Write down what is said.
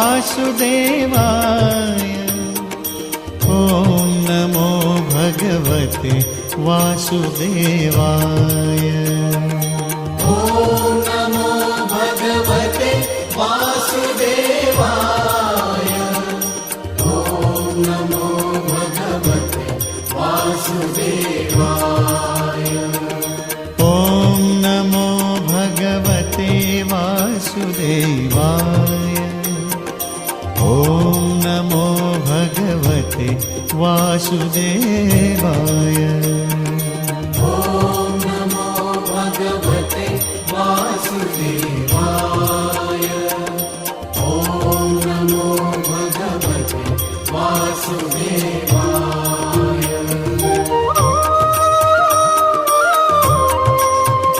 वासुदेवाय। ॐ नमो भगवते वासुदेवाय। ॐ नमो भगवते वासुदेवाय। ॐ नमो भगवते वासुदेवाय। ॐ नमो भगवते वासुदेवाय। ॐ नमो भगवते वासुदेवाय। ॐ नमो भगवते वासुदेवाय।